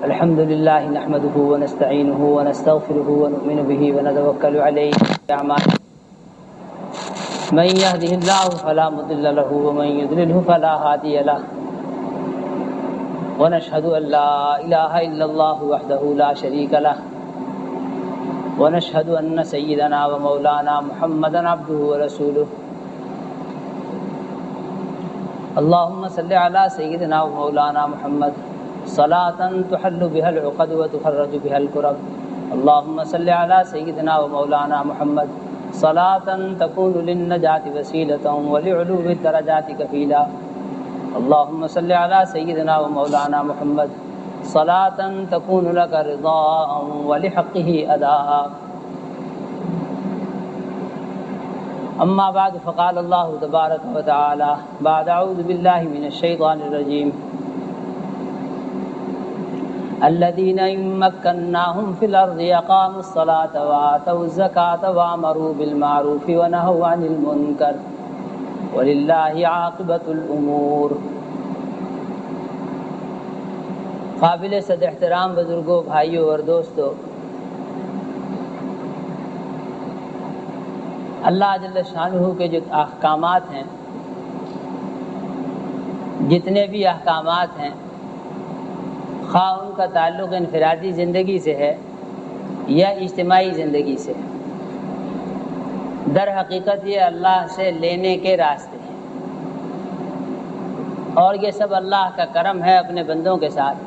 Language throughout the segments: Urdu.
الحمد لله نحمده ونستعينه ونستغفره ونؤمن به ونتوكل عليه من يهده الله فلا مضل له ومن يضلله فلا هادي له ونشهد أن لا إله إلا الله وحده لا شريك له ونشهد أن سيدنا ومولانا محمدا عبده ورسوله اللهم صل على سيدنا ومولانا محمد صلاة تحل بها العقد وتفرج بها الكرب اللهم صل على سيدنا ومولانا محمد صلاة تكون للنجاة وسيلة ولعلو الدرجات كفيلا اللهم صل على سيدنا ومولانا محمد صلاة تكون لك رضاء ولحقه أداء أما بعد فقال الله تبارك وتعالى بعد أعوذ بالله من الشيطان الرجيم الذين إن مكناهم في الأرض أقاموا الصلاة وآتوا الزكاة وأمروا بالمعروف ونهوا عن المنكر ولله عاقبة الأمور۔ قابل صد احترام بزرگوں، بھائیوں اور دوستوں، اللہ جل شانہ کے جو احکامات ہیں، جتنے بھی احکامات ہیں، خواہ ان کا تعلق انفرادی زندگی سے ہے یا اجتماعی زندگی سے ہے، در حقیقت یہ اللہ سے لینے کے راستے ہیں، اور یہ سب اللہ کا کرم ہے اپنے بندوں کے ساتھ،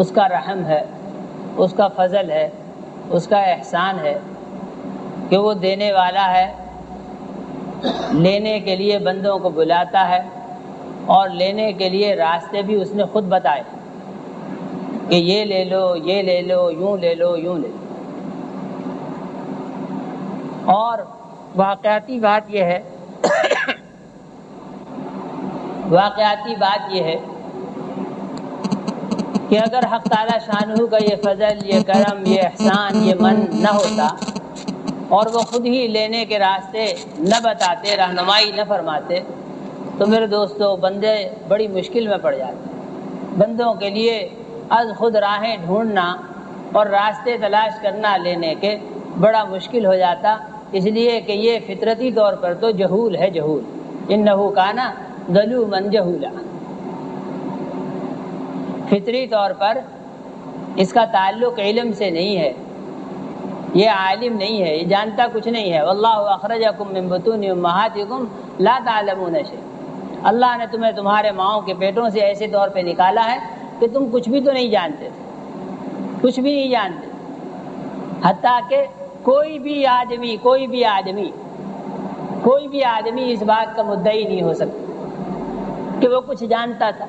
اس کا رحم ہے، اس کا فضل ہے، اس کا احسان ہے کہ وہ دینے والا ہے، لینے کے لیے بندوں کو بلاتا ہے، اور لینے کے لیے راستے بھی اس نے خود بتائے کہ یہ لے لو، یہ لے لو، یوں لے لو، یوں لے لو۔ اور واقعاتی بات یہ ہے کہ اگر حق تعالی شانہ کا یہ فضل، یہ کرم، یہ احسان، یہ من نہ ہوتا اور وہ خود ہی لینے کے راستے نہ بتاتے، رہنمائی نہ فرماتے، تو میرے دوستو بندے بڑی مشکل میں پڑ جاتے۔ بندوں کے لیے از خود راہیں ڈھونڈنا اور راستے تلاش کرنا لینے کے بڑا مشکل ہو جاتا، اس لیے کہ یہ فطرتی طور پر تو جہول ہے، جہول انہ کان ظلوما جہولا، فطری طور پر اس کا تعلق علم سے نہیں ہے، یہ عالم نہیں ہے، یہ جانتا کچھ نہیں ہے۔ واللہ اخرجکم من بطون امہاتکم لا تعلمون شیئا، اللہ نے تمہیں تمہارے ماؤں کے پیٹوں سے ایسے طور پہ نکالا ہے کہ تم کچھ بھی تو نہیں جانتے تھے، کچھ بھی نہیں جانتے، حتیٰ کہ کوئی بھی آدمی اس بات کا مدعی نہیں ہو سکتا کہ وہ کچھ جانتا تھا۔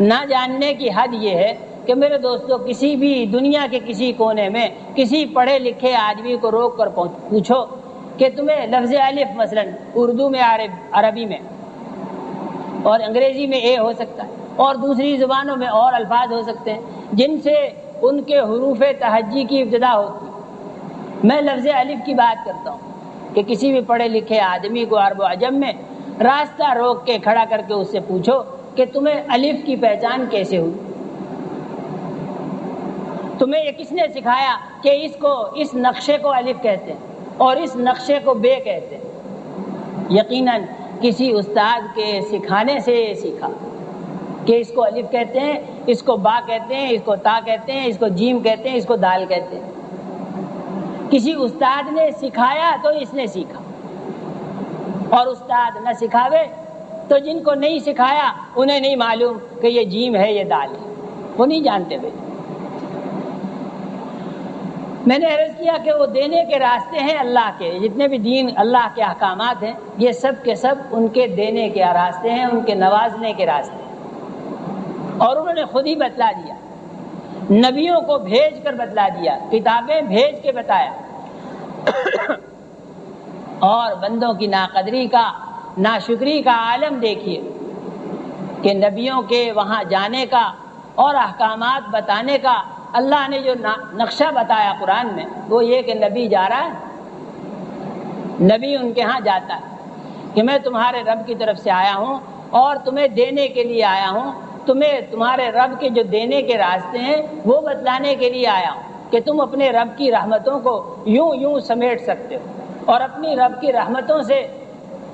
نہ جاننے کی حد یہ ہے کہ میرے دوستو کسی بھی دنیا کے کسی کونے میں کسی پڑھے لکھے آدمی کو روک کر پوچھو کہ تمہیں لفظ الف مثلا اردو میں، عربی میں اور انگریزی میں اے ہو سکتا ہے، اور دوسری زبانوں میں اور الفاظ ہو سکتے ہیں جن سے ان کے حروف تہجی کی ابتدا ہوتی۔ میں لفظ الف کی بات کرتا ہوں کہ کسی بھی پڑھے لکھے آدمی کو عرب و عجم میں راستہ روک کے کھڑا کر کے اس سے پوچھو کہ تمہیں الف کی پہچان کیسے ہوئی، تمہیں یہ کس نے سکھایا کہ اس نقشے کو الف کہتے ہیں اور اس نقشے کو بے کہتے ہیں؟ یقیناً کسی استاد کے سکھانے سے یہ سیکھا کہ اس کو الف کہتے ہیں، اس کو با کہتے ہیں، اس کو تا کہتے ہیں، اس کو جیم کہتے ہیں، اس کو دال کہتے ہیں۔ کسی استاد نے سکھایا تو اس نے سیکھا، اور استاد نہ سکھاوے تو جن کو نہیں سکھایا انہیں نہیں معلوم کہ یہ جیم ہے، یہ دال ہے، وہ نہیں جانتے بھائی۔ میں نے عرض کیا کہ وہ دینے کے راستے ہیں اللہ کے، جتنے بھی دین اللہ کے احکامات ہیں یہ سب کے سب ان کے دینے کے راستے ہیں، ان کے نوازنے کے راستے ہیں، اور انہوں نے خود ہی بتلا دیا، نبیوں کو بھیج کر بتلا دیا، کتابیں بھیج کے بتایا، اور بندوں کی ناقدری کا، ناشکری کا عالم دیکھیے کہ نبیوں کے وہاں جانے کا اور احکامات بتانے کا اللہ نے جو نقشہ بتایا قرآن میں، وہ یہ کہ نبی جا رہا ہے، نبی ان کے ہاں جاتا ہے کہ میں تمہارے رب کی طرف سے آیا ہوں اور تمہیں دینے کے لیے آیا ہوں تمہیں تمہارے رب کے جو دینے کے راستے ہیں وہ بتلانے کے لیے آیا ہوں کہ تم اپنے رب کی رحمتوں کو یوں سمیٹ سکتے ہو اور اپنی رب کی رحمتوں سے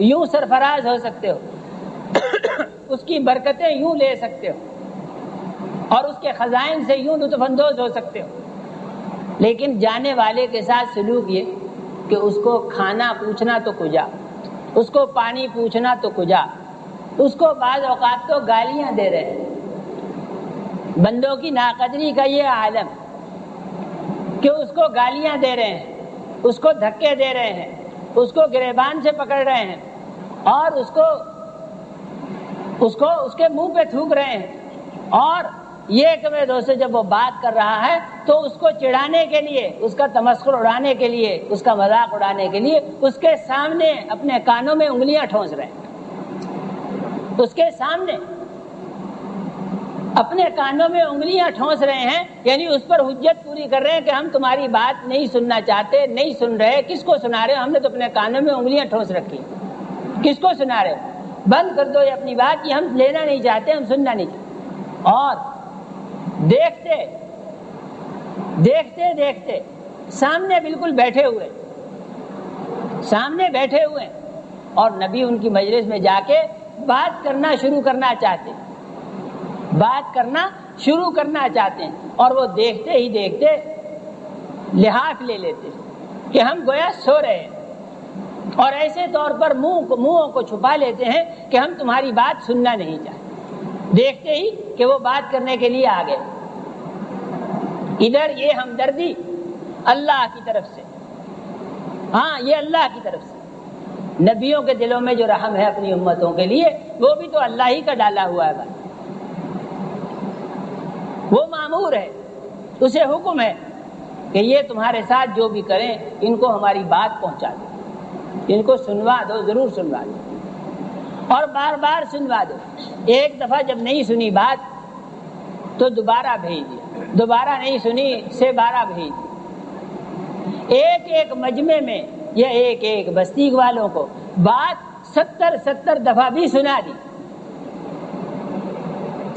یوں سرفراز ہو سکتے ہو، اس کی برکتیں یوں لے سکتے ہو اور اس کے خزائن سے یوں لطف اندوز ہو سکتے ہو۔ لیکن جانے والے کے ساتھ سلوک یہ کہ اس کو کھانا پوچھنا تو کجا، اس کو پانی پوچھنا تو کجا، اس کو بعض اوقات تو گالیاں دے رہے ہیں۔ بندوں کی ناقدری کا یہ عالم کہ اس کو گالیاں دے رہے ہیں، اس کو دھکے دے رہے ہیں، اس کو گریبان سے پکڑ رہے ہیں اور اس کے منہ پہ تھوک رہے ہیں، اور یہ کہ میرے دوستو جب وہ بات کر رہا ہے تو اس کو چڑھانے کے لیے، اس کا تمسخر اڑانے کے لیے، اس کا مذاق اڑانے کے لیے اس کے سامنے اپنے کانوں میں انگلیاں ٹھونس رہے ہیں، اس کے سامنے اپنے کانوں میں انگلیاں ٹھونس رہے ہیں، یعنی اس پر حجت پوری کر رہے ہیں کہ ہم تمہاری بات نہیں سننا چاہتے، نہیں سن رہے، کس کو سنا رہے ہو؟ ہم نے تو اپنے کانوں میں انگلیاں ٹھونس رکھی، کس کو سنا رہے ہو؟ بند کر دو یہ اپنی بات، یہ ہم لینا نہیں چاہتے، ہم سننا نہیں چاہتے۔ اور دیکھتے سامنے بالکل بیٹھے ہوئے اور نبی ان کی مجلس میں جا کے بات کرنا شروع کرنا چاہتے ہیں اور وہ دیکھتے ہی دیکھتے لحاظ لے لیتے کہ ہم گویا سو رہے ہیں، اور ایسے طور پر منہوں کو چھپا لیتے ہیں کہ ہم تمہاری بات سننا نہیں چاہتے، دیکھتے ہی کہ وہ بات کرنے کے لیے آ گئے۔ ادھر یہ ہمدردی اللہ کی طرف سے، ہاں یہ اللہ کی طرف سے، نبیوں کے دلوں میں جو رحم ہے اپنی امتوں کے لیے وہ بھی تو اللہ ہی کا ڈالا ہوا ہے بات، وہ مامور ہے، اسے حکم ہے کہ یہ تمہارے ساتھ جو بھی کریں ان کو ہماری بات پہنچا دو، ان کو سنوا دو، ضرور سنوا دو اور بار بار سنوا دو۔ ایک دفعہ جب نہیں سنی بات تو دوبارہ بھیج دیا، دوبارہ نہیں سنی سے 12 بھیج دیا۔ ایک مجمع میں یا ایک بستی والوں کو بات 70 دفعہ بھی سنا دی،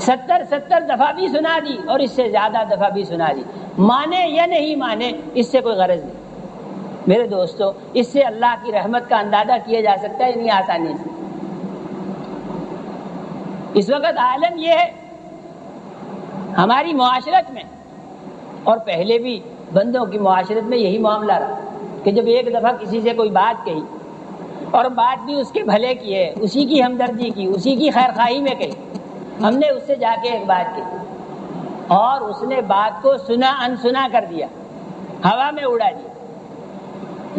70 دفعہ بھی سنا دی اور اس سے زیادہ دفعہ بھی سنا دی، مانے یا نہیں مانے اس سے کوئی غرض نہیں۔ میرے دوستو اس سے اللہ کی رحمت کا اندازہ کیا جا سکتا ہے اتنی آسانی سے۔ اس وقت عالم یہ ہے ہماری معاشرت میں اور پہلے بھی بندوں کی معاشرت میں یہی معاملہ رہا کہ جب ایک دفعہ کسی سے کوئی بات کہی اور بات بھی اس کے بھلے کی ہے، اسی کی ہمدردی کی، اسی کی خیر خواہی میں کہی، ہم نے اس سے جا کے ایک بات کہی اور اس نے بات کو سنا انسنا کر دیا، ہوا میں اڑا دیا،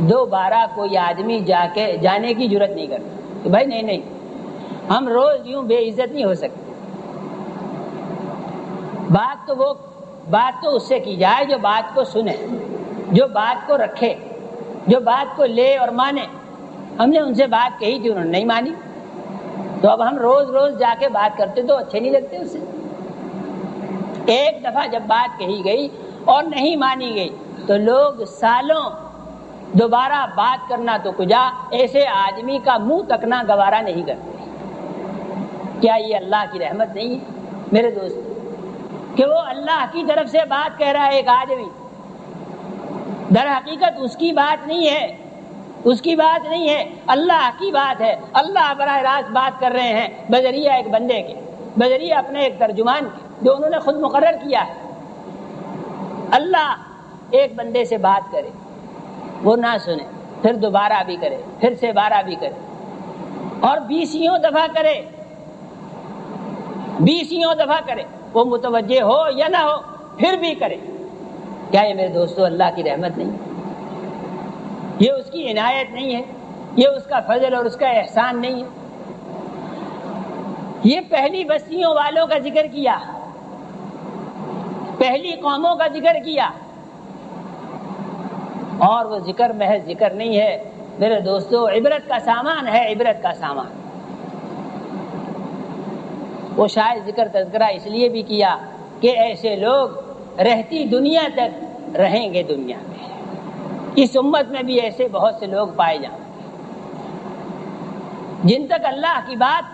دوبارہ کوئی آدمی جانے کی جرت نہیں کرتا کہ بھائی نہیں ہم روز یوں بے عزت نہیں ہو سکتے۔ بات تو اس سے کی جائے جو بات کو سنے، جو بات کو رکھے، جو بات کو لے اور مانے۔ ہم نے ان سے بات کہی تھی، انہوں نے نہیں مانی، تو اب ہم روز جا کے بات کرتے تو اچھے نہیں لگتے اس سے۔ ایک دفعہ جب بات کہی گئی اور نہیں مانی گئی تو لوگ سالوں دوبارہ بات کرنا تو کجا ایسے آدمی کا منہ تکنا گوارا نہیں کرتے۔ کیا یہ اللہ کی رحمت نہیں ہے میرے دوست کہ وہ اللہ کی طرف سے بات کہہ رہا ہے ایک آدمی، در حقیقت اس کی بات نہیں ہے، اس کی بات نہیں ہے، اللہ کی بات ہے۔ اللہ براہ راست بات کر رہے ہیں بذریعہ ایک بندے کے، بذریعہ اپنے ایک ترجمان کے جو انہوں نے خود مقرر کیا ہے۔ اللہ ایک بندے سے بات کرے، وہ نہ سنے، پھر دوبارہ بھی کرے، پھر سے 12 بھی کرے اور 20 دفعہ کرے، 20 دفعہ کرے، وہ متوجہ ہو یا نہ ہو پھر بھی کرے۔ کیا یہ میرے دوستو اللہ کی رحمت نہیں؟ یہ اس کی عنایت نہیں ہے؟ یہ اس کا فضل اور اس کا احسان نہیں ہے؟ یہ پہلی بستیوں والوں کا ذکر کیا، پہلی قوموں کا ذکر کیا، اور وہ ذکر محض ذکر نہیں ہے میرے دوستو، عبرت کا سامان ہے، عبرت کا سامان۔ وہ شاید ذکر تذکرہ اس لیے بھی کیا کہ ایسے لوگ رہتی دنیا تک رہیں گے دنیا میں، اس امت میں بھی ایسے بہت سے لوگ پائے جائیں گے جن تک اللہ کی بات،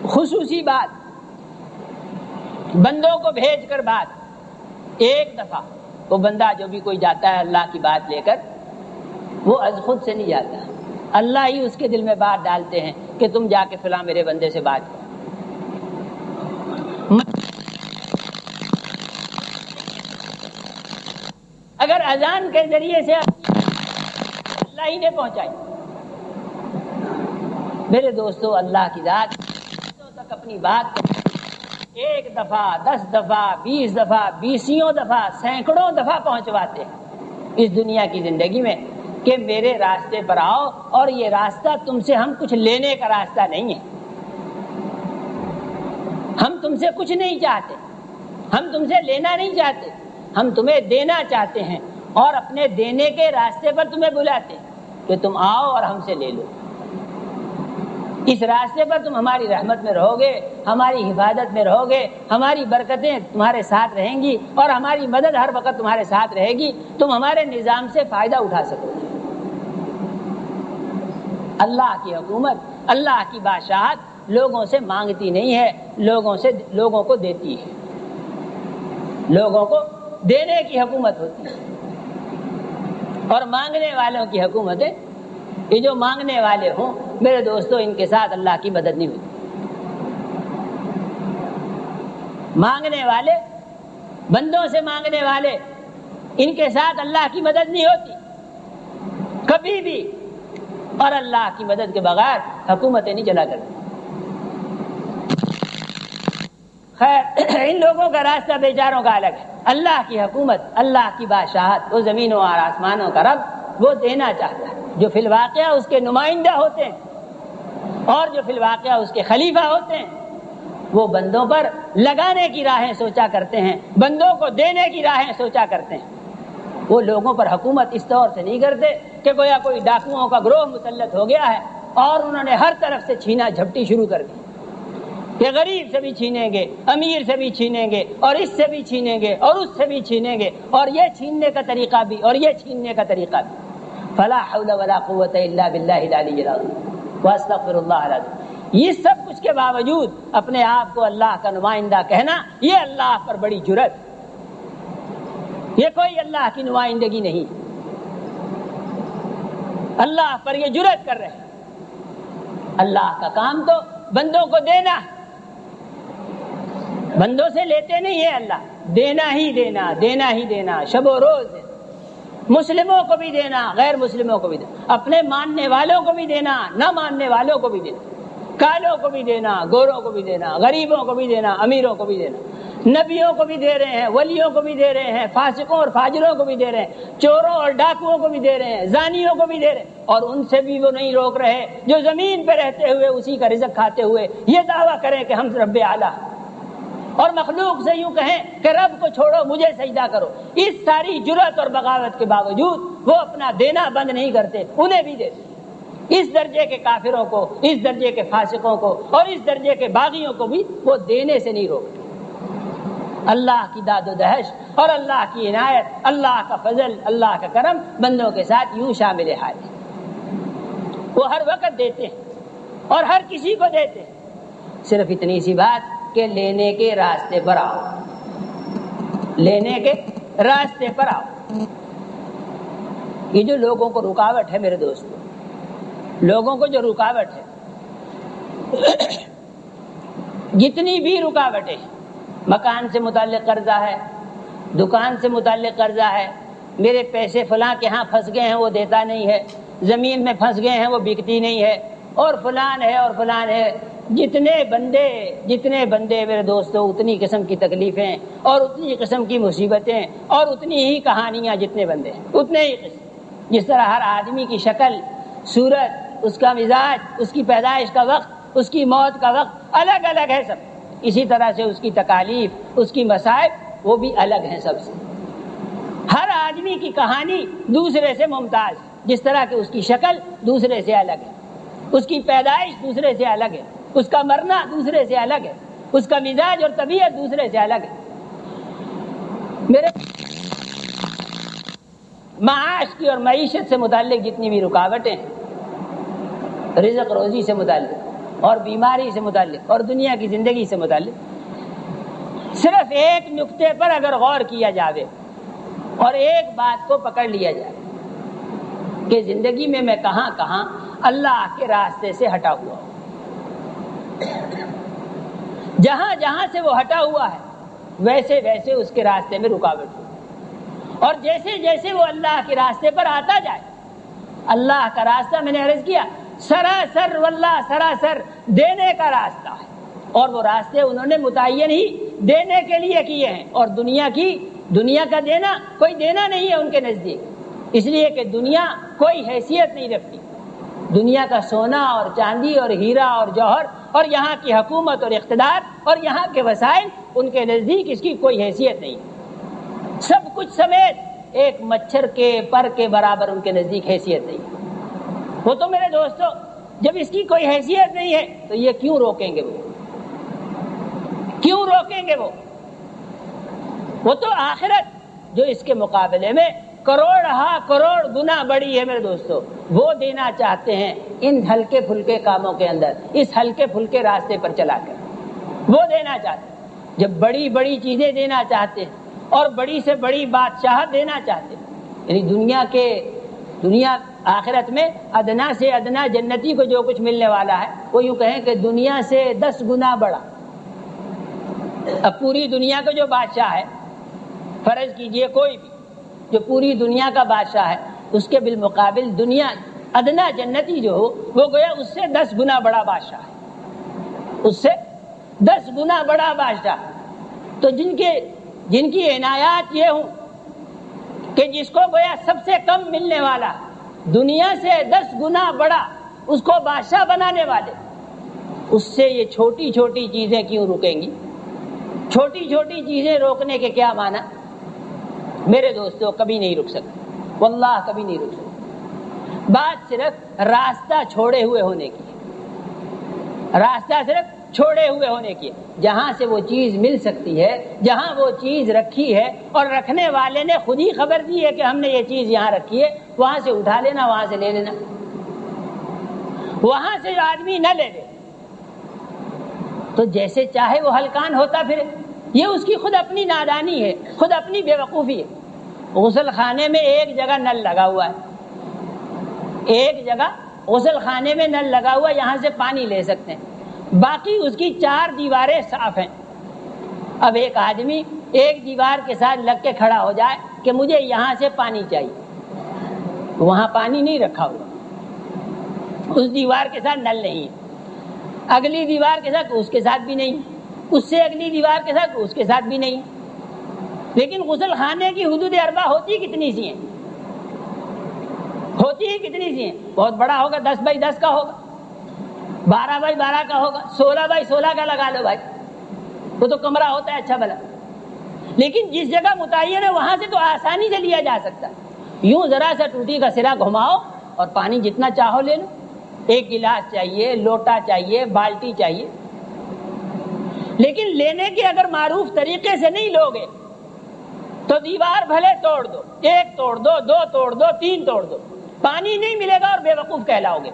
خصوصی بات بندوں کو بھیج کر بات ایک دفعہ، وہ بندہ جو بھی کوئی جاتا ہے اللہ کی بات لے کر، وہ از خود سے نہیں جاتا، اللہ ہی اس کے دل میں بات ڈالتے ہیں کہ تم جا کے فلاں میرے بندے سے بات کرو۔ اگر اذان کے ذریعے سے اللہ ہی نے پہنچائی، میرے دوستو اللہ کی ذات تک اپنی بات ایک دفعہ، 10 دفعہ، 20 دفعہ، 20 دفعہ، سینکڑوں دفعہ پہنچواتے ہیں اس دنیا کی زندگی میں کہ میرے راستے پر آؤ، اور یہ راستہ تم سے ہم کچھ لینے کا راستہ نہیں ہے، ہم تم سے کچھ نہیں چاہتے، ہم تم سے لینا نہیں چاہتے، ہم تمہیں دینا چاہتے ہیں، اور اپنے دینے کے راستے پر تمہیں بلاتے ہیں کہ تم آؤ اور ہم سے لے لو۔ اس راستے پر تم ہماری رحمت میں رہو گے، ہماری حفاظت میں رہو گے، ہماری برکتیں تمہارے ساتھ رہیں گی، اور ہماری مدد ہر وقت تمہارے ساتھ رہے گی، تم ہمارے نظام سے فائدہ اٹھا سکو گے۔ اللہ کی حکومت، اللہ کی بادشاہت لوگوں سے مانگتی نہیں ہے، لوگوں کو دیتی ہے، لوگوں کو دینے کی حکومت ہوتی ہے، اور مانگنے والوں کی حکومت ہے۔ یہ جو مانگنے والے ہوں میرے دوستو، ان کے ساتھ اللہ کی مدد نہیں ہوتی۔ مانگنے والے، بندوں سے مانگنے والے، ان کے ساتھ اللہ کی مدد نہیں ہوتی کبھی بھی، اور اللہ کی مدد کے بغیر حکومتیں نہیں چلا کرتی۔ خیر، ان لوگوں کا راستہ بیچاروں کا الگ ہے۔ اللہ کی حکومت، اللہ کی بادشاہت، وہ زمینوں اور آسمانوں کا رب، وہ دینا چاہتا ہے۔ جو فی الواقعہ اس کے نمائندہ ہوتے ہیں اور جو فی الواقعہ اس کے خلیفہ ہوتے ہیں، وہ بندوں پر لگانے کی راہیں سوچا کرتے ہیں، بندوں کو دینے کی راہیں سوچا کرتے ہیں۔ وہ لوگوں پر حکومت اس طور سے نہیں کرتے کہ گویا کوئی ڈاکوؤں کا گروہ مسلط ہو گیا ہے اور انہوں نے ہر طرف سے چھینا جھپٹی شروع کر دی کہ غریب سے بھی چھینیں گے، امیر سے بھی چھینیں گے، اور اس سے بھی چھینیں گے، اور اس سے بھی چھینیں گے، اور یہ چھیننے کا طریقہ بھی، اور یہ چھیننے کا طریقہ بھی۔ فلا حول ولا قوت الا باللہ العلی العظیم واستغفر اللہ العظیم۔ یہ سب کچھ کے باوجود اپنے آپ کو اللہ کا نمائندہ کہنا، یہ اللہ پر بڑی جرت، یہ کوئی اللہ کی نمائندگی نہیں، اللہ پر یہ جرت کر رہے ہیں۔ اللہ کا کام تو بندوں کو دینا، بندوں سے لیتے نہیں ہے اللہ، دینا ہی دینا، دینا ہی دینا، شب و روز دینا، مسلموں کو بھی دینا، غیر مسلموں کو بھی دینا، اپنے ماننے والوں کو بھی دینا، نہ ماننے والوں کو بھی دینا، کالوں کو بھی دینا، گوروں کو بھی دینا، غریبوں کو بھی دینا، امیروں کو بھی دینا، نبیوں کو بھی دے رہے ہیں، ولیوں کو بھی دے رہے ہیں، فاسقوں اور فاجروں کو بھی دے رہے ہیں، چوروں اور ڈاکوؤں کو بھی دے رہے ہیں، زانیوں کو بھی دے رہے ہیں، اور ان سے بھی وہ نہیں روک رہے جو زمین پہ رہتے ہوئے اسی کا رزق کھاتے ہوئے یہ دعویٰ کریں کہ ہم رب اعلیٰ، اور مخلوق سے یوں کہیں کہ رب کو چھوڑو مجھے سجدہ کرو۔ اس ساری جرأت اور بغاوت کے باوجود وہ اپنا دینا بند نہیں کرتے، انہیں بھی دیتے۔ اس درجے کے کافروں کو، اس درجے کے فاسقوں کو، اور اس درجے کے باغیوں کو بھی وہ دینے سے نہیں روکتے۔ اللہ کی داد و دہش اور اللہ کی عنایت، اللہ کا فضل، اللہ کا کرم بندوں کے ساتھ یوں شامل حال ہے۔ وہ ہر وقت دیتے ہیں اور ہر کسی کو دیتے ہیں، صرف اتنی سی بات کہ لینے کے راستے پر آؤ، لینے کے راستے پر آؤ۔ یہ جو لوگوں کو رکاوٹ ہے میرے دوستو، لوگوں کو جو رکاوٹ ہے، جتنی بھی رکاوٹیں، مکان سے متعلق قرضہ ہے، دکان سے متعلق قرضہ ہے، میرے پیسے فلاں کے ہاں پھنس گئے ہیں وہ دیتا نہیں ہے، زمین میں پھنس گئے ہیں وہ بکتی نہیں ہے، اور فلان ہے اور فلان ہے، جتنے بندے میرے دوستو، اتنی قسم کی تکلیفیں اور اتنی قسم کی مصیبتیں اور اتنی ہی کہانیاں، جتنے بندے ہیں اتنے ہی قسم۔ جس طرح ہر آدمی کی شکل، صورت، اس کا مزاج، اس کی پیدائش کا وقت، اس کی موت کا وقت الگ الگ ہے سب، اسی طرح سے اس کی تکالیف، اس کی مصائب وہ بھی الگ ہیں سب سے۔ ہر آدمی کی کہانی دوسرے سے ممتاز، جس طرح کہ اس کی شکل دوسرے سے الگ ہے، اس کی پیدائش دوسرے سے الگ ہے، اس کا مرنا دوسرے سے الگ ہے، اس کا مزاج اور طبیعت دوسرے سے الگ ہے۔ میرے معاش کی اور معیشت سے متعلق جتنی بھی رکاوٹیں، رزق روزی سے متعلق اور بیماری سے متعلق اور دنیا کی زندگی سے متعلق، صرف ایک نقطے پر اگر غور کیا جاوے اور ایک بات کو پکڑ لیا جائے کہ زندگی میں کہاں کہاں اللہ کے راستے سے ہٹا ہوا ہوں، جہاں جہاں سے وہ ہٹا ہوا ہے ویسے ویسے اس کے راستے میں رکاوٹ ہو، اور جیسے جیسے وہ اللہ کے راستے پر آتا جائے، اللہ کا راستہ میں نے عرض کیا سراسر واللہ سراسر دینے کا راستہ ہے، اور وہ راستے انہوں نے متعین ہی دینے کے لیے کیے ہیں، اور دنیا کا دینا کوئی دینا نہیں ہے ان کے نزدیک، اس لیے کہ دنیا کوئی حیثیت نہیں رکھتی، دنیا کا سونا اور چاندی اور ہیرا اور جوہر اور یہاں کی حکومت اور اقتدار اور یہاں کے وسائل ان کے نزدیک اس کی کوئی حیثیت نہیں، سب کچھ سمیت ایک مچھر کے پر کے برابر ان کے نزدیک حیثیت نہیں۔ وہ تو میرے دوستو جب اس کی کوئی حیثیت نہیں ہے تو یہ کیوں روکیں گے، کیوں روکیں گے؟ وہ تو آخرت جو اس کے مقابلے میں کروڑ گنا بڑی ہے میرے دوستو، وہ دینا چاہتے ہیں ان ہلکے پھلکے کاموں کے اندر، اس ہلکے پھلکے راستے پر چلا کر وہ دینا چاہتے ہیں۔ جب بڑی بڑی چیزیں دینا چاہتے ہیں اور بڑی سے بڑی بادشاہت دینا چاہتے ہیں، یعنی دنیا آخرت میں ادنا سے ادنا جنتی کو جو کچھ ملنے والا ہے وہ یوں کہیں کہ دنیا سے 10 گنا بڑا۔ اب پوری دنیا کا جو بادشاہ ہے، فرض کیجئے کوئی بھی جو پوری دنیا کا بادشاہ ہے، اس کے بالمقابل دنیا ادنا جنتی جو ہو وہ گویا اس سے 10 گنا بڑا بادشاہ ہے، اس سے 10 گنا بڑا بادشاہ۔ تو جن کی عنایات یہ ہوں کہ جس کو گویا سب سے کم ملنے والا دنیا سے 10 گنا بڑا اس کو بادشاہ بنانے والے، اس سے یہ چھوٹی چھوٹی چیزیں کیوں رکیں گی؟ چھوٹی چھوٹی چیزیں روکنے کے کیا معنی؟ میرے دوستو کبھی نہیں رک سکتے، واللہ کبھی نہیں رک سکتے۔ بات صرف راستہ چھوڑے ہوئے ہونے کی ہے، راستہ صرف چھوڑے ہوئے ہونے کی ہے۔ جہاں سے وہ چیز مل سکتی ہے، جہاں وہ چیز رکھی ہے اور رکھنے والے نے خود ہی خبر دی ہے کہ ہم نے یہ چیز یہاں رکھی ہے، وہاں سے اٹھا لینا، وہاں سے لے لینا، وہاں سے جو آدمی نہ لے لے تو جیسے چاہے وہ ہلکان ہوتا پھرے، یہ اس کی خود اپنی نادانی ہے، خود اپنی بے وقوفی ہے۔ غسل خانے میں ایک جگہ نل لگا ہوا ہے، ایک جگہ غسل خانے میں نل لگا ہوا، یہاں سے پانی لے سکتے ہیں، باقی اس کی 4 دیواریں صاف ہیں۔ اب ایک آدمی ایک دیوار کے ساتھ لگ کے کھڑا ہو جائے کہ مجھے یہاں سے پانی چاہیے، وہاں پانی نہیں رکھا ہوا، اس دیوار کے ساتھ نل نہیں ہے، اگلی دیوار کے ساتھ اس کے ساتھ بھی نہیں، اس سے اگلی دیوار کے ساتھ اس کے ساتھ بھی نہیں۔ لیکن غسل خانے کی حدود اربع ہوتی کتنی سی ہیں؟ ہوتی ہی کتنی سی ہیں؟ بہت بڑا ہوگا، 10 بائی 10 کا ہوگا، 12 بائی 12 کا ہوگا، 16 بائی 16 کا لگا لو بھائی، وہ تو کمرہ ہوتا ہے اچھا بھلا۔ لیکن جس جگہ متعین ہے وہاں سے تو آسانی سے لیا جا سکتا، یوں ذرا سا ٹوٹی کا سرا گھماؤ اور پانی جتنا چاہو لے لو، ایک گلاس چاہیے، لوٹا چاہیے، بالٹی چاہیے۔ لیکن لینے کے اگر معروف طریقے سے نہیں لوگے تو دیوار بھلے توڑ دو، 1 توڑ دو، 2 توڑ دو، 3 توڑ دو، پانی نہیں ملے گا اور بے وقوف کہلاؤ گے۔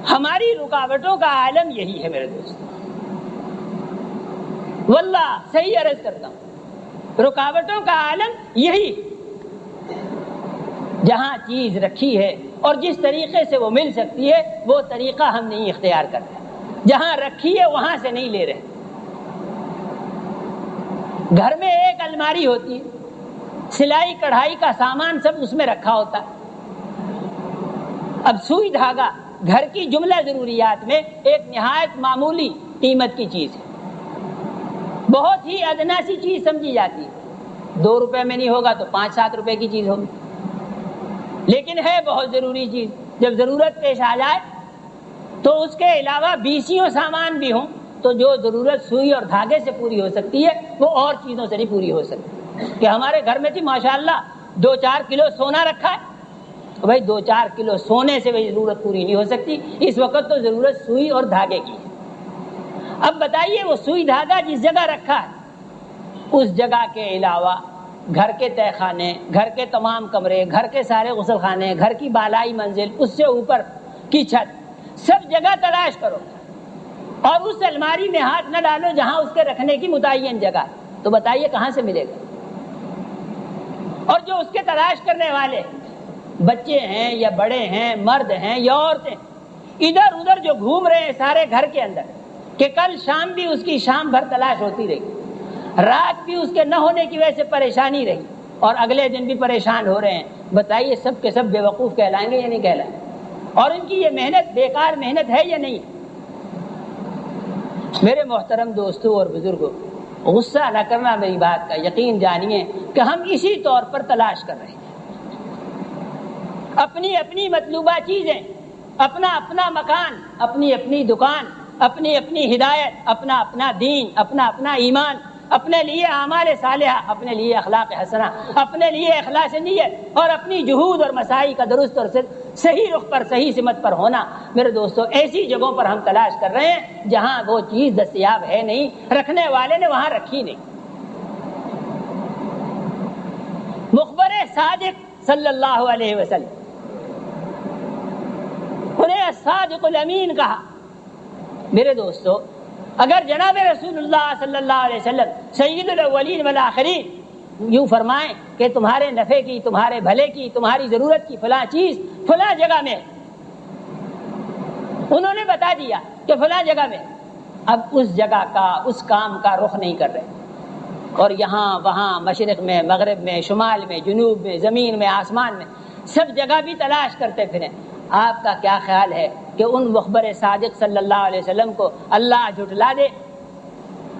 ہماری رکاوٹوں کا عالم یہی ہے میرے دوست، واللہ صحیح عرض کرتا ہوں، رکاوٹوں کا عالم یہی، جہاں چیز رکھی ہے اور جس طریقے سے وہ مل سکتی ہے وہ طریقہ ہم نہیں اختیار کرتے، جہاں رکھی ہے وہاں سے نہیں لے رہے۔ گھر میں ایک الماری ہوتی ہے، سلائی کڑھائی کا سامان سب اس میں رکھا ہوتا ہے۔ اب سوئی دھاگا گھر کی جملہ ضروریات میں ایک نہایت معمولی قیمت کی چیز ہے، بہت ہی ادنا سی چیز سمجھی جاتی ہے، 2 روپے میں نہیں ہوگا تو 5-7 روپے کی چیز ہوگی، لیکن ہے بہت ضروری چیز۔ جب ضرورت پیش آ جائے تو اس کے علاوہ 20 سامان بھی ہوں تو جو ضرورت سوئی اور دھاگے سے پوری ہو سکتی ہے وہ اور چیزوں سے نہیں پوری ہو سکتی۔ کہ ہمارے گھر میں تھی ماشاءاللہ 2-4 کلو سونا رکھا ہے، بھائی 2-4 کلو سونے سے وہی ضرورت پوری نہیں ہو سکتی، اس وقت تو ضرورت سوئی اور دھاگے کی ہے۔ اب بتائیے وہ سوئی دھاگا جس جگہ رکھا ہے اس جگہ کے علاوہ گھر کے تہہ خانے، گھر کے تمام کمرے، گھر کے سارے غسل خانے، گھر کی بالائی منزل، اس سے اوپر کی چھت، سب جگہ تلاش کرو، اور اس الماری میں ہاتھ نہ ڈالو جہاں اس کے رکھنے کی متعین جگہ، تو بتائیے کہاں سے ملے گا؟ اور جو اس کے تلاش کرنے والے بچے ہیں یا بڑے ہیں، مرد ہیں یا عورتیں، ادھر ادھر جو گھوم رہے ہیں سارے گھر کے اندر، کہ کل شام بھی اس کی شام بھر تلاش ہوتی رہی، رات بھی اس کے نہ ہونے کی وجہ سے پریشانی رہی، اور اگلے دن بھی پریشان ہو رہے ہیں، بتائیے سب کے سب بے وقوف کہلائیں گے یا نہیں کہلائیں گے؟ اور ان کی یہ محنت بیکار محنت ہے یا نہیں؟ میرے محترم دوستوں اور بزرگوں، غصہ نہ کرنا میری بات کا، یقین جانیے کہ ہم اسی طور پر تلاش کر رہے ہیں، اپنی اپنی مطلوبہ چیزیں، اپنا اپنا مکان، اپنی اپنی دکان، اپنی اپنی ہدایت، اپنا اپنا دین، اپنا اپنا ایمان، اپنے لیے اعمال صالحہ، اپنے لیے اخلاق حسنہ، اپنے لیے اخلاص نیت، اور اپنی جہود اور مساعی کا درست اور صحیح رخ پر، صحیح سمت پر ہونا۔ میرے دوستو، ایسی جگہوں پر ہم تلاش کر رہے ہیں جہاں وہ چیز دستیاب ہے نہیں، رکھنے والے نے وہاں رکھی نہیں۔ مخبر صادق صلی اللہ علیہ وسلم، انہیں الصادق الامین کہا۔ میرے دوستو، اگر جناب رسول اللہ صلی اللہ علیہ وسلم سید الاولین والآخرین یوں فرمائیں کہ تمہارے نفع کی، تمہارے بھلے کی، تمہاری ضرورت کی فلاں چیز فلاں جگہ میں، انہوں نے بتا دیا کہ فلاں جگہ میں، اب اس جگہ کا، اس کام کا رخ نہیں کر رہے، اور یہاں وہاں، مشرق میں، مغرب میں، شمال میں، جنوب میں، زمین میں، آسمان میں، سب جگہ بھی تلاش کرتے پھریں۔ آپ کا کیا خیال ہے کہ ان مخبر صادق صلی اللہ علیہ وسلم کو اللہ جھٹلا دے،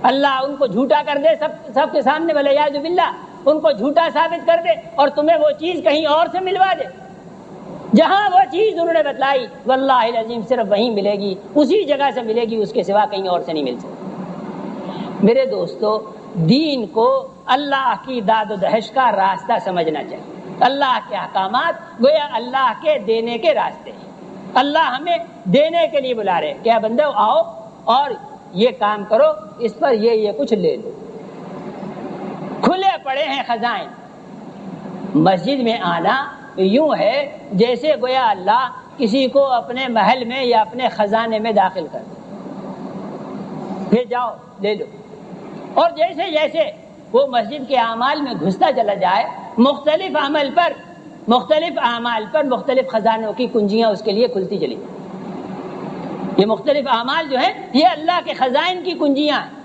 اللہ ان کو جھوٹا کر دے سب کے سامنے، والعیاذ باللہ ان کو جھوٹا ثابت کر دے، اور تمہیں وہ چیز کہیں اور سے ملوا دے؟ جہاں وہ چیز انہوں نے بتلائی واللہ العظیم صرف وہیں ملے گی، اسی جگہ سے ملے گی، اس کے سوا کہیں اور سے نہیں مل سکتی۔ میرے دوستو، دین کو اللہ کی داد و دہش کا راستہ سمجھنا چاہیے۔ اللہ کے احکامات گویا اللہ کے دینے کے راستے ہیں، اللہ ہمیں دینے کے لیے بلا رہے، کیا بندے آؤ اور یہ کام کرو، اس پر یہ کچھ لے لو۔ کھلے پڑے ہیں خزائن۔ مسجد میں آنا یوں ہے جیسے گویا اللہ کسی کو اپنے محل میں یا اپنے خزانے میں داخل کر دے، پھر جاؤ لے لو، اور جیسے جیسے وہ مسجد کے اعمال میں گھستا چلا جائے، مختلف اعمال پر مختلف خزانوں کی کنجیاں اس کے لیے کھلتی چلی جائیں۔ یہ مختلف اعمال جو ہیں یہ اللہ کے خزائن کی کنجیاں ہیں،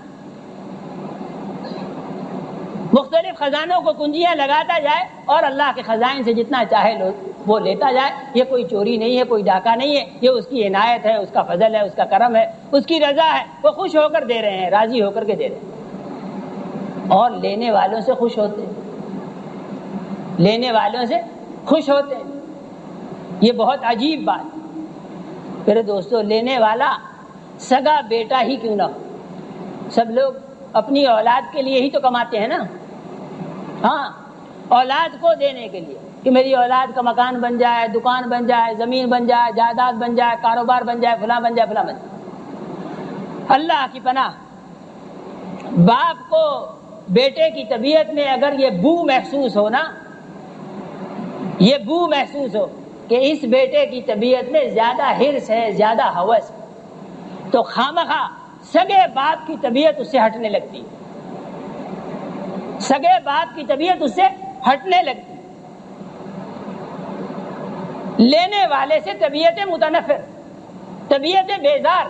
مختلف خزانوں کو کنجیاں لگاتا جائے اور اللہ کے خزائن سے جتنا چاہے وہ لیتا جائے۔ یہ کوئی چوری نہیں ہے، کوئی ڈاکہ نہیں ہے، یہ اس کی عنایت ہے، اس کا فضل ہے، اس کا کرم ہے، اس کی رضا ہے، وہ خوش ہو کر دے رہے ہیں، راضی ہو کر کے دے رہے ہیں، اور لینے والوں سے خوش ہوتے ہیں، لینے والوں سے خوش ہوتے ہیں۔ یہ بہت عجیب بات۔ میرے دوستو، لینے والا سگا بیٹا ہی کیوں نہ ہو، سب لوگ اپنی اولاد کے لیے ہی تو کماتے ہیں نا، ہاں، اولاد کو دینے کے لیے کہ میری اولاد کا مکان بن جائے، دکان بن جائے، زمین بن جائے، جائیداد بن جائے، کاروبار بن جائے، فلاں بن جائے، فلاں بن جائے۔ اللہ کی پناہ، باپ کو بیٹے کی طبیعت میں اگر یہ بو محسوس ہو نا، یہ بو محسوس ہو کہ اس بیٹے کی طبیعت میں زیادہ حرص ہے، زیادہ ہوس، تو خامخواہ سگے باپ کی طبیعت اس سے ہٹنے لگتی، سگے باپ کی طبیعت اس سے ہٹنے لگتی، لینے والے سے طبیعت متنفر، طبیعت بیزار۔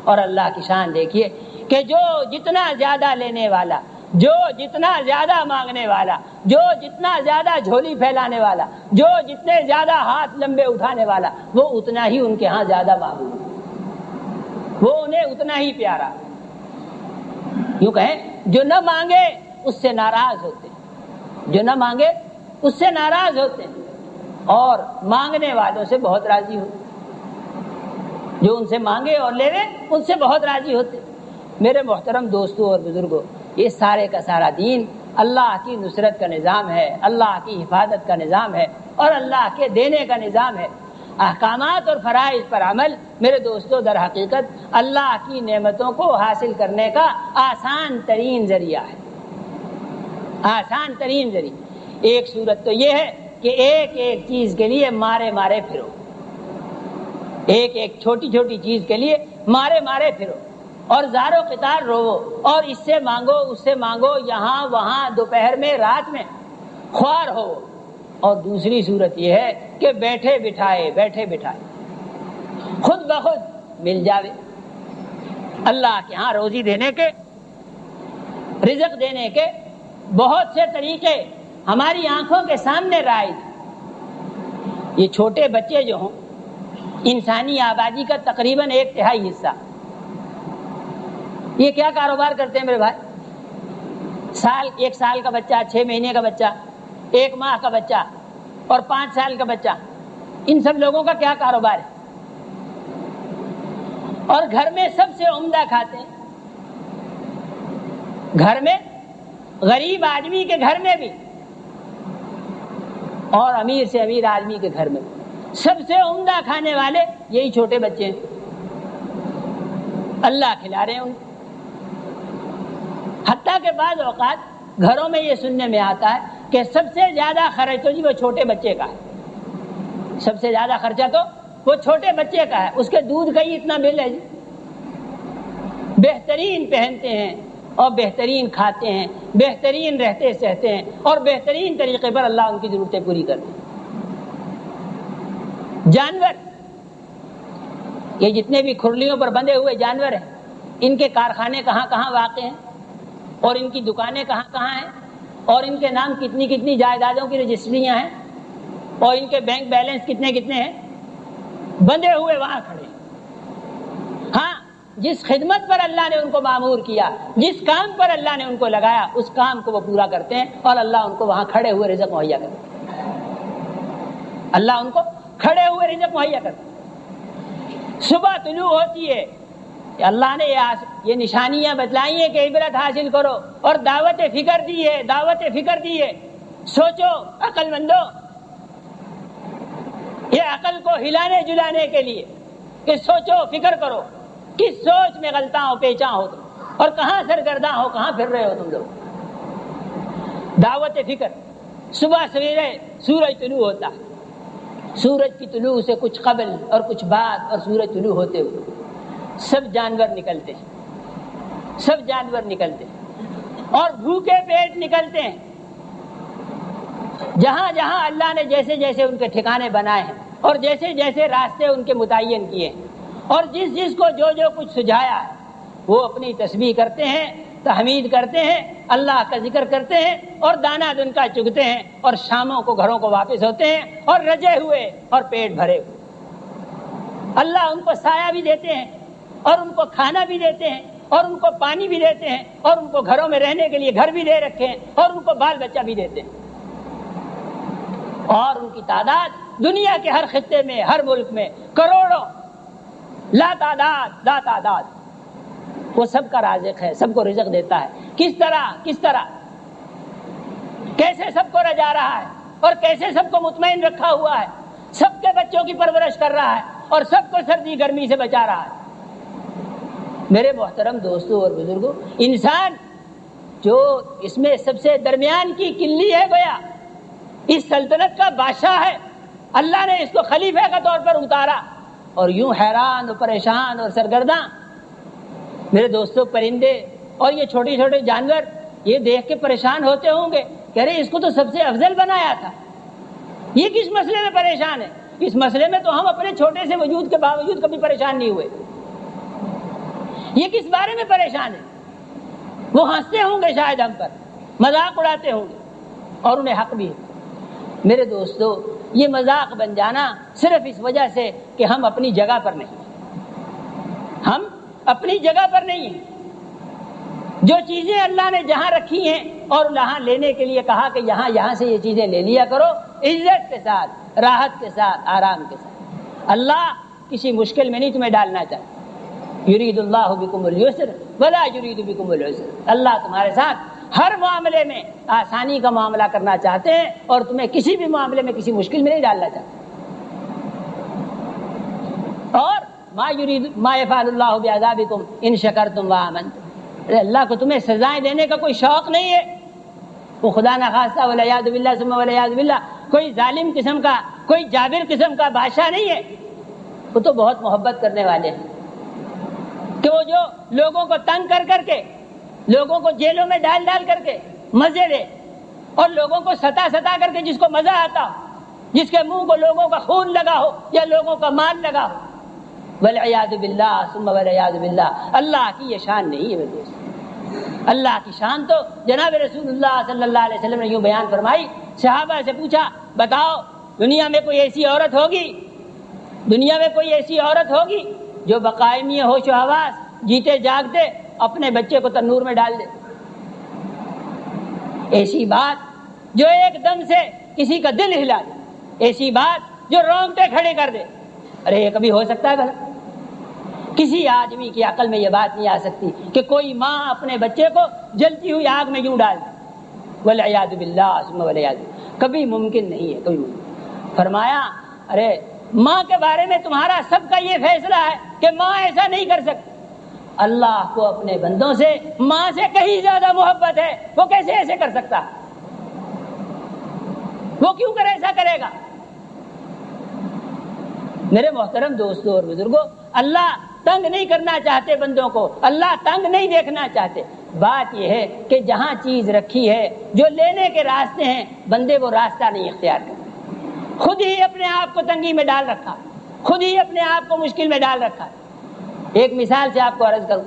اور اللہ کی شان دیکھیے کہ جو جتنا زیادہ لینے والا، جو جتنا زیادہ مانگنے والا، جو جتنا زیادہ جھولی پھیلانے والا، جو جتنے زیادہ ہاتھ لمبے اٹھانے والا، وہ اتنا ہی ان کے ہاں زیادہ محبوب، وہ انہیں اتنا ہی پیارا۔ یوں کہیں، جو نہ مانگے اس سے ناراض ہوتے ہیں، جو نہ مانگے اس سے ناراض ہوتے ہیں، اور مانگنے والوں سے بہت راضی ہوتے ہیں، جو ان سے مانگے اور لے ان سے بہت راضی ہوتے ہیں۔ میرے محترم دوستوں اور بزرگوں، یہ سارے کا سارا دین اللہ کی نصرت کا نظام ہے، اللہ کی حفاظت کا نظام ہے، اور اللہ کے دینے کا نظام ہے۔ احکامات اور فرائض پر عمل میرے دوستوں در حقیقت اللہ کی نعمتوں کو حاصل کرنے کا آسان ترین ذریعہ ہے، آسان ترین ذریعہ۔ ایک صورت تو یہ ہے کہ ایک ایک چیز کے لیے مارے مارے پھرو، ایک ایک چھوٹی چھوٹی چیز کے لیے مارے مارے پھرو اور زارو قطار رو اور اس سے مانگو اس سے مانگو، یہاں وہاں دوپہر میں رات میں خوار ہو۔ اور دوسری صورت یہ ہے کہ بیٹھے بٹھائے خود بخود مل جاوے۔ اللہ کے ہاں روزی دینے کے، رزق دینے کے بہت سے طریقے ہماری آنکھوں کے سامنے رائج۔ یہ چھوٹے بچے جو ہوں، انسانی آبادی کا تقریباً 1/3 حصہ، یہ کیا کاروبار کرتے ہیں میرے بھائی؟ 1 سال کا بچہ، 6 مہینے کا بچہ، 1 ماہ کا بچہ اور 5 سال کا بچہ، ان سب لوگوں کا کیا کاروبار ہے؟ اور گھر میں سب سے عمدہ کھاتے ہیں، گھر میں غریب آدمی کے گھر میں بھی اور امیر سے امیر آدمی کے گھر میں سب سے عمدہ کھانے والے یہی چھوٹے بچے ہیں۔ اللہ کھلا رہے ہیں ان کو۔ حتیٰ کہ بعض اوقات گھروں میں یہ سننے میں آتا ہے کہ سب سے زیادہ خرچ تو جی وہ چھوٹے بچے کا ہے، سب سے زیادہ خرچہ تو وہ چھوٹے بچے کا ہے، اس کے دودھ کا ہی اتنا بل ہے جی۔ بہترین پہنتے ہیں اور بہترین کھاتے ہیں، بہترین رہتے سہتے ہیں اور بہترین طریقے پر اللہ ان کی ضرورتیں پوری کرتے ہیں۔ جانور، یہ جتنے بھی کھرلیوں پر بندھے ہوئے جانور ہیں، ان کے کارخانے کہاں کہاں واقع ہیں اور ان کی دکانیں کہاں کہاں ہیں اور ان کے نام کتنی کتنی جائیدادوں کی رجسٹریاں ہیں اور ان کے بینک بیلنس کتنے کتنے ہیں، بندھے ہوئے وہاں کھڑے۔ ہاں، جس خدمت پر اللہ نے ان کو مامور کیا، جس کام پر اللہ نے ان کو لگایا، اس کام کو وہ پورا کرتے ہیں اور اللہ ان کو وہاں کھڑے ہوئے رزق مہیا کرتے ہیں۔ اللہ ان کو کھڑے ہوئے رزق مہیا کرتے ہیں۔ صبح طلوع ہوتی ہے کہ اللہ نے یہ نشانیاں بتلائی ہیں کہ عبرت حاصل کرو اور دعوت فکر دی ہے۔ سوچو عقل مندو، یہ عقل کو ہلانے جلانے کے لیے کہ سوچو فکر کرو، کس سوچ میں غلطاں ہو پیچاں ہو تم اور کہاں سرگرداں ہو، کہاں پھر رہے ہو تم لوگ۔ دعوت فکر، صبح سویرے سورج طلوع ہوتا ہے، سورج کی طلوع سے کچھ قبل اور کچھ بعد اور سورج طلوع ہوتے ہوئے سب جانور نکلتے ہیں اور بھوکے پیٹ نکلتے ہیں۔ جہاں جہاں اللہ نے جیسے جیسے ان کے ٹھکانے بنائے ہیں اور جیسے جیسے راستے ان کے متعین کیے ہیں اور جس جس کو جو جو کچھ سجھایا ہے، وہ اپنی تسبیح کرتے ہیں، تحمید کرتے ہیں، اللہ کا ذکر کرتے ہیں اور دانہ دن کا چگتے ہیں اور شاموں کو گھروں کو واپس ہوتے ہیں اور رجے ہوئے اور پیٹ بھرے ہوئے۔ اللہ ان کو سایہ بھی دیتے ہیں اور ان کو کھانا بھی دیتے ہیں اور ان کو پانی بھی دیتے ہیں اور ان کو گھروں میں رہنے کے لیے گھر بھی دے رکھے ہیں اور ان کو بال بچہ بھی دیتے ہیں۔ اور ان کی تعداد دنیا کے ہر خطے میں، ہر ملک میں کروڑوں، لا تعداد۔ وہ سب کا رازق ہے، سب کو رزق دیتا ہے۔ کس طرح کیسے سب کو رجا رہا ہے اور کیسے سب کو مطمئن رکھا ہوا ہے، سب کے بچوں کی پرورش کر رہا ہے اور سب کو سردی گرمی سے بچا رہا ہے۔ میرے محترم دوستوں اور بزرگوں، انسان جو اس میں سب سے درمیان کی کلی ہے، گویا اس سلطنت کا بادشاہ ہے، اللہ نے اس کو خلیفہ کا طور پر اتارا اور یوں حیران اور پریشان اور سرگرداں میرے دوستوں پرندے اور یہ چھوٹے چھوٹے جانور یہ دیکھ کے پریشان ہوتے ہوں گے کہ ارے اس کو تو سب سے افضل بنایا تھا، یہ کس مسئلے میں پریشان ہے؟ اس مسئلے میں تو ہم اپنے چھوٹے سے وجود کے باوجود کبھی پریشان نہیں ہوئے، یہ کس بارے میں پریشان ہے؟ وہ ہنستے ہوں گے شاید ہم پر، مذاق اڑاتے ہوں گے اور انہیں حق بھی ہے۔ میرے دوستو، یہ مذاق بن جانا صرف اس وجہ سے کہ ہم اپنی جگہ پر نہیں ہیں۔ جو چیزیں اللہ نے جہاں رکھی ہیں اور یہاں لینے کے لیے کہا کہ یہاں سے یہ چیزیں لے لیا کرو، عزت کے ساتھ، راحت کے ساتھ، آرام کے ساتھ۔ اللہ کسی مشکل میں نہیں تمہیں ڈالنا چاہتا۔ یرید اللہ بکم اليسر ولا یرید بکم العسر۔ اللہ تمہارے ساتھ ہر معاملے میں آسانی کا معاملہ کرنا چاہتے ہیں اور تمہیں کسی بھی معاملے میں کسی مشکل میں نہیں ڈالنا چاہتے۔ اور ما یفعل اللہ بعذابکم ان شکرتم وآمنتم، اللہ کو تمہیں سزائیں دینے کا کوئی شوق نہیں ہے۔ وہ خدا نخواستہ والعیاذ باللہ ثم والعیاذ باللہ کوئی ظالم قسم کا، کوئی جابر قسم کا بادشاہ نہیں ہے، وہ تو بہت محبت کرنے والے ہیں۔ کہ وہ جو لوگوں کو تنگ کر کر کے، لوگوں کو جیلوں میں ڈال ڈال کر کے مزے لے، اور لوگوں کو ستا ستا کر کے جس کو مزہ آتا ہو، جس کے منہ کو لوگوں کا خون لگا ہو یا لوگوں کا مال لگا ہو، والعیاذ باللہ ثم والعیاذ باللہ، اللہ کی یہ شان نہیں ہے میرے دوست۔ اللہ کی شان تو جناب رسول اللہ صلی اللہ علیہ وسلم نے یوں بیان فرمائی، صحابہ سے پوچھا بتاؤ دنیا میں کوئی ایسی عورت ہوگی، دنیا میں کوئی ایسی عورت ہوگی جو بقائمی ہوش و حواس، جیتے جاگتے اپنے بچے کو تنور میں ڈال دے؟ ایسی بات جو ایک دم سے کسی کا دل ہلا دے، ایسی بات جو رونگٹے کھڑے کر دے، ارے یہ کبھی ہو سکتا ہے بھلا؟ کسی آدمی کی عقل میں یہ بات نہیں آ سکتی کہ کوئی ماں اپنے بچے کو جلتی ہوئی آگ میں یوں ڈال دے، والعیاذ باللہ ثم والعیاذ باللہ، کبھی ممکن نہیں ہے، کبھی ممکن۔ فرمایا ارے ماں کے بارے میں تمہارا سب کا یہ فیصلہ ہے کہ ماں ایسا نہیں کر سکتی، اللہ کو اپنے بندوں سے ماں سے کہیں زیادہ محبت ہے، وہ کیسے ایسے کر سکتا؟ وہ کیوں کر ایسا کرے گا؟ میرے محترم دوستوں اور بزرگوں، اللہ تنگ نہیں کرنا چاہتے بندوں کو، اللہ تنگ نہیں دیکھنا چاہتے۔ بات یہ ہے کہ جہاں چیز رکھی ہے، جو لینے کے راستے ہیں، بندے وہ راستہ نہیں اختیار کرتے، خود ہی اپنے آپ کو تنگی میں ڈال رکھا، خود ہی اپنے آپ کو مشکل میں ڈال رکھا۔ ایک مثال سے آپ کو عرض کروں،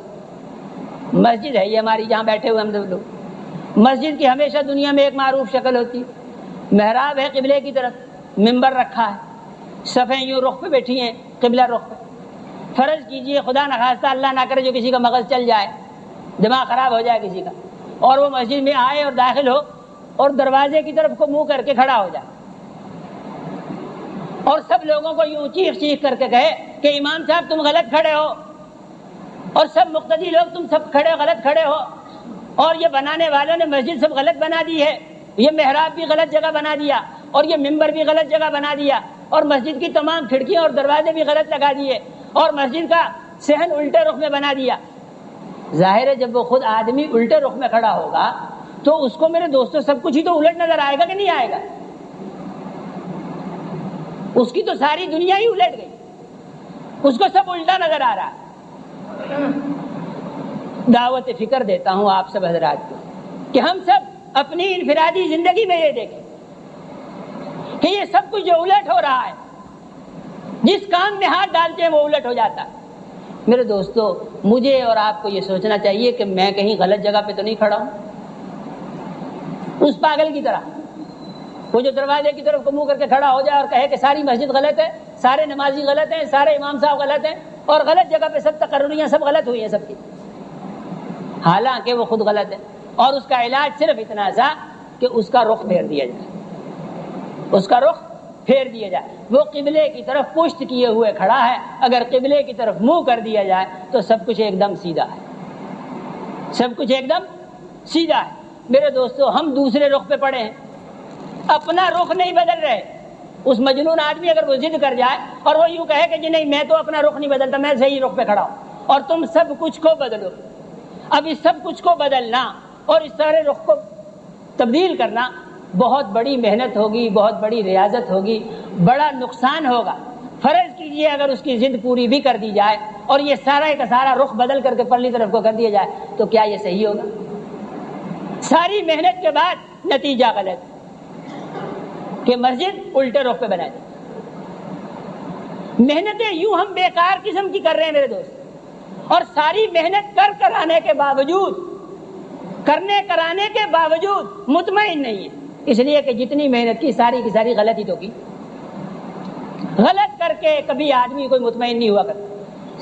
مسجد ہے یہ ہماری جہاں بیٹھے ہوئے ہم لوگ، مسجد کی ہمیشہ دنیا میں ایک معروف شکل ہوتی، محراب ہے قبلے کی طرف، ممبر رکھا ہے، صفیں یوں رخ پہ بیٹھی ہیں قبلہ رخ پہ۔ فرض کیجئے خدا نخواستہ اللہ نہ کرے جو کسی کا مغز چل جائے، دماغ خراب ہو جائے کسی کا، اور وہ مسجد میں آئے اور داخل ہو اور دروازے کی طرف کو منہ کر کے کھڑا ہو جائے، اور سب لوگوں کو یوں چیخ چیخ کر کے کہے کہ امام صاحب تم غلط کھڑے ہو، اور سب مقتدی لوگ تم سب غلط کھڑے ہو، اور یہ بنانے والوں نے مسجد سب غلط بنا دی ہے، یہ محراب بھی غلط جگہ بنا دیا، اور یہ ممبر بھی غلط جگہ بنا دیا، اور مسجد کی تمام کھڑکیاں اور دروازے بھی غلط لگا دیے، اور مسجد کا صحن الٹے رخ میں بنا دیا۔ ظاہر ہے جب وہ خود آدمی الٹے رخ میں کھڑا ہوگا تو اس کو میرے دوستوں سب کچھ ہی تو الٹ نظر آئے گا کہ نہیں آئے گا؟ اس کی تو ساری دنیا ہی الٹ گئی، اس کو سب الٹا نظر آ رہا ہے۔ دعوت فکر دیتا ہوں آپ سب حضرات کو کہ ہم سب اپنی انفرادی زندگی میں یہ دیکھیں کہ یہ سب کچھ جو الٹ ہو رہا ہے، جس کام میں ہاتھ ڈالتے ہیں وہ الٹ ہو جاتا ہے۔ میرے دوستو، مجھے اور آپ کو یہ سوچنا چاہیے کہ میں کہیں غلط جگہ پہ تو نہیں کھڑا ہوں، اس پاگل کی طرح وہ جو دروازے کی طرف کو منہ کر کے کھڑا ہو جائے اور کہے کہ ساری مسجد غلط ہے، سارے نمازی غلط ہیں، سارے امام صاحب غلط ہیں، اور غلط جگہ پہ سب تقرریاں سب غلط ہوئی ہیں سب کی، حالانکہ وہ خود غلط ہے۔ اور اس کا علاج صرف اتنا سا کہ اس کا رخ پھیر دیا جائے، اس کا رخ پھیر دیا جائے۔ وہ قبلے کی طرف پشت کیے ہوئے کھڑا ہے، اگر قبلے کی طرف منہ کر دیا جائے تو سب کچھ ایک دم سیدھا ہے، سب کچھ ایک دم سیدھا ہے۔ میرے دوستو، ہم دوسرے رخ پہ پڑے ہیں، اپنا رخ نہیں بدل رہے۔ اس مجنون آدمی اگر وہ ضد کر جائے اور وہ یوں کہے کہ جی نہیں میں تو اپنا رخ نہیں بدلتا، میں صحیح رخ پہ کھڑا ہوں، اور تم سب کچھ کو بدلو، اب اس سب کچھ کو بدلنا اور اس سارے رخ کو تبدیل کرنا بہت بڑی محنت ہوگی، بہت بڑی ریاضت ہوگی، بڑا نقصان ہوگا۔ فرض کیجئے اگر اس کی ضد پوری بھی کر دی جائے اور یہ سارا کا سارا رخ بدل کر کے پرلی طرف کو کر دیا جائے تو کیا یہ صحیح ہوگا؟ ساری محنت کے بعد نتیجہ غلط کہ مسجد الٹے رخ پہ بنا دی۔ محنتیں یوں ہم بیکار قسم کی کر رہے ہیں میرے دوست، اور ساری محنت کرانے کے باوجود مطمئن نہیں ہے، اس لیے کہ جتنی محنت کی ساری غلطی تو کی، غلط کر کے کبھی آدمی کوئی مطمئن نہیں ہوا کرتا،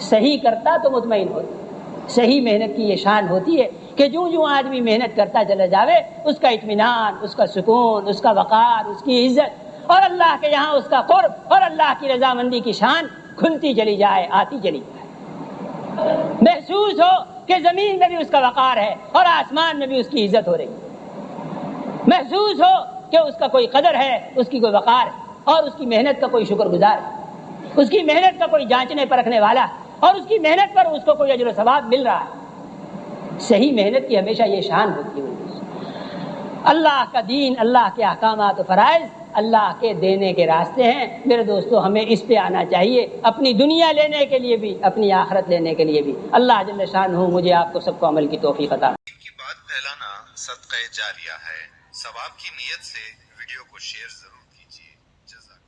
صحیح کرتا تو مطمئن ہوتا۔ صحیح محنت کی یہ شان ہوتی ہے کہ جو آدمی محنت کرتا چلا جاوے، اس کا اطمینان، اس کا سکون، اس کا وقار، اس کی عزت اور اللہ کے یہاں اس کا قرب اور اللہ کی رضامندی کی شان کھلتی چلی جائے، آتی چلی جائے، محسوس ہو کہ زمین میں بھی اس کا وقار ہے اور آسمان میں بھی اس کی عزت ہو رہی ہے، محسوس ہو کہ اس کا کوئی قدر ہے، اس کی کوئی وقار ہے، اور اس کی محنت کا کوئی شکر گزار ہے، اس کی محنت کا کوئی جانچنے پرکھنے والا، اور اس کی محنت پر اس کو کوئی اجر و ثواب مل رہا ہے۔ صحیح محنت کی ہمیشہ یہ شان ہوتی ہے۔ اللہ کا دین، اللہ کے احکامات و فرائض اللہ کے دینے کے راستے ہیں میرے دوستو. ہمیں اس پہ آنا چاہیے، اپنی دنیا لینے کے لیے بھی، اپنی آخرت لینے کے لیے بھی. اللہ جل شانہ مجھے آپ کو سب کو عمل کی توفیق عطا. کی بات پھیلانا صدقہ جاریہ ہے. ثواب کی نیت سے ویڈیو کو شیئر ضرور